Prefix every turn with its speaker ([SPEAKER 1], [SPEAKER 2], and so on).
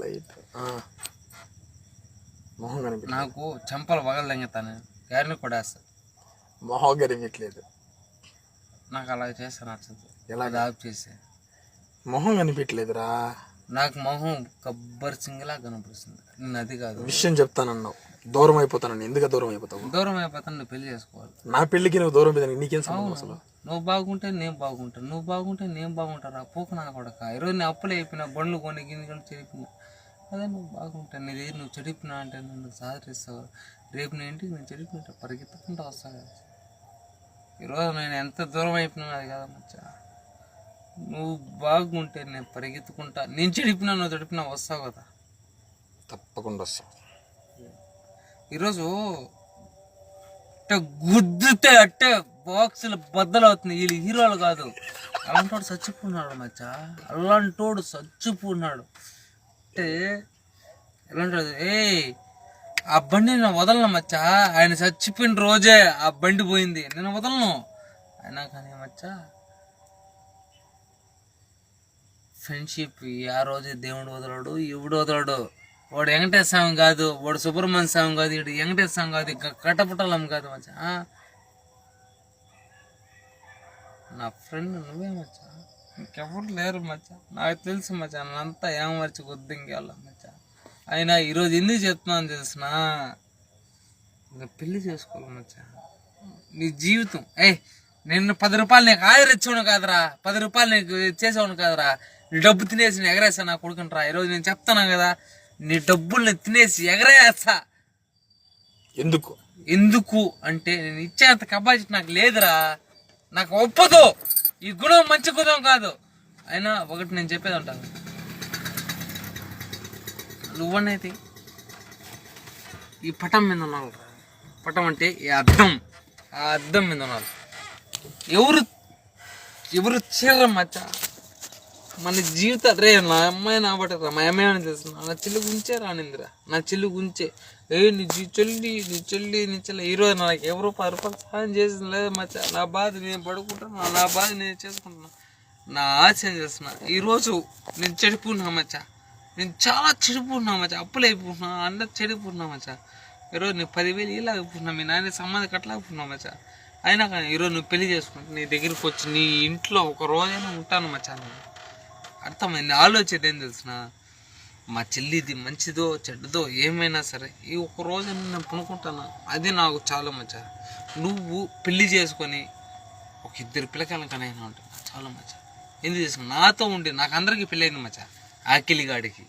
[SPEAKER 1] Light మొహం కనిపించలేదు.
[SPEAKER 2] నాకు చెంపలు పగలు తెంగుతాను, గారిని కూడా వేస్తాను.
[SPEAKER 1] మొహం కనిపించలేదు.
[SPEAKER 2] నాకు అలా చేస్తే నచ్చదు.
[SPEAKER 1] ఎలా
[SPEAKER 2] ఆఫ్ చేసే
[SPEAKER 1] మొహం కనిపించలేదురా.
[SPEAKER 2] నాకు మొహం గబ్బర్ సింగ్లా కనిపిస్తుంది. నేను అది కాదు
[SPEAKER 1] విషయం చెప్తానన్నావు, దూరం అయిపోతానని. ఎందుకు దూరం అయిపోతావు?
[SPEAKER 2] దూరం అయిపోతాను, నువ్వు పెళ్లి చేసుకోవాలి.
[SPEAKER 1] నా పెళ్లికి నువ్వు దూరం అయిపోతాను, నీకేం సంబంధం అసలు?
[SPEAKER 2] నువ్వు బాగుంటే నేను బాగుంటాను, నువ్వు బాగుంటే నేను బాగుంటారా? పోకు నా కొడక. ఈరోజు నేను అప్పులు అయిపోయినా, బండ్లు కొని గిన్నె చెడిపోయినా, అదే నువ్వు బాగుంటాను. నీది నువ్వు చెడిపినా అంటే నన్ను సాదరిస్తావు. రేపు నేను ఇంటికి నేను చెడిపోయింటా, పరిగెత్తుకుంటూ వస్తా కదా. ఈరోజు నేను ఎంత దూరం అయిపోయినా అది కదా మచ్చా. నువ్వు బాగుంటే నేను పరిగెత్తుకుంటా, నేను చెడిపినా నువ్వు చెడిపినా వస్తావు కదా.
[SPEAKER 1] తప్పకుండా వస్తావు.
[SPEAKER 2] ఈరోజు అట్టే గుద్దితే అట్టే బాక్సులు బద్దలు అవుతుంది. వీళ్ళు హీరోలు కాదు, అలాంటోడు చచ్చిపోన్నాడు మచ్చా. అలాంటోడు చచ్చిపోన్నాడు అంటే ఎలాంటి ఆ బండి నేను వదలను మచ్చా. ఆయన చచ్చిపోయిన రోజే ఆ బండి పోయింది, నేను వదలను. అయినా కానీ మచ్చా ఫ్రెండ్షిప్ ఆ రోజే దేవుడు వదలడు, ఎవడు వదలడు. వాడు వెంకటేశ్వర స్వామి కాదు, వాడు సుబ్రహ్మణ్య స్వామి కాదు, ఇటు వెంకటేశ్వర స్వామి కాదు, కట్టపుటలం కాదు మచ్చా. నా ఫ్రెండ్ నువ్వే మచ్చా, ఇంకెవరు లేరు మచ్చా. నాకు తెలుసు మచ్చా, నన్నంతా ఏమర్చి కొద్దింకెళ్ళ మచ్చా. అయినా ఈరోజు ఎందుకు చెప్తున్నాను తెలిసిన, ఇంకా పెళ్లి చేసుకోవాలి మచ్చా. నీ జీవితం నిన్ను 10 రూపాయలు నీకు ఆదరించేవాడు కాదురా, 10 రూపాయలు నీకు చేసేవాడు కాదురా. నీ డబ్బు తినేసి నేను ఎగరేస్తా నా కొడుకుంటారా. ఈరోజు నేను చెప్తాను కదా, నీ డబ్బుల్ని తినేసి ఎగరేస్తా. ఎందుకు అంటే నేను ఇచ్చేంత కెపాసిటీ నాకు లేదురా, నాకు ఒప్పదు. ఈ గుణం మంచి గుణం కాదు. అయినా ఒకటి నేను చెప్పేది ఉంటాను, నువ్వనేది ఈ పటం మీద ఉన్నావు. పటం అంటే ఈ అద్దం, ఆ అద్దం మీద ఉన్నారు. ఎవరు చీర మచ్చా మన జీవితం. రే నా అమ్మాయి నా బట్టరా, మా అమ్మాయి అని తెలుసు. నా చెల్లి గుంచే రానిందిరా, నా చెల్లి గుంచే. నీ చెల్లి ఈరోజు నాకు ఎవరు 10 రూపాయలు సహాయం చేసింది లేదు మచ్చా. నా బాధ నేను పడుకుంటున్నా, నా బాధ నేను చేసుకుంటున్నా, నా ఆశ చేస్తున్నా. ఈరోజు నేను చెడిపోతున్నా మచ్చా, నేను చాలా చెడిపోతున్నా మచ్చా. అప్పులు అయిపోతున్నా, అందరు చెడిపోతున్నా మచ్చా. ఈరోజు నేను 10,000 ఇలాగైపోతున్నా, మీ నాన్న సంబంధం కట్టలేకపోతున్నా మచ్చా. అయినా కానీ ఈరోజు నువ్వు పెళ్లి చేసుకుంటా, నీ దగ్గరికి వచ్చి నీ ఇంట్లో ఒక రోజైనా ఉంటాను మచ్చా. నేను అర్థమైంది. ఆలోచన ఏం తెలిసిన, మా చెల్లిది మంచిదో చెడ్డదో ఏమైనా సరే ఈ ఒక్క రోజు నేను పనుకుంటాను, అది నాకు చాలా మచ్చా. నువ్వు పెళ్లి చేసుకొని ఒక 2 పిల్లకాయల కనైనా ఉంటాను చాలా మచ్చా. ఎందుకు చేసుకున్నా నాతో ఉండి, నాకు అందరికీ పెళ్ళి అయింది మచ్చా. ఆకిలిగాడికి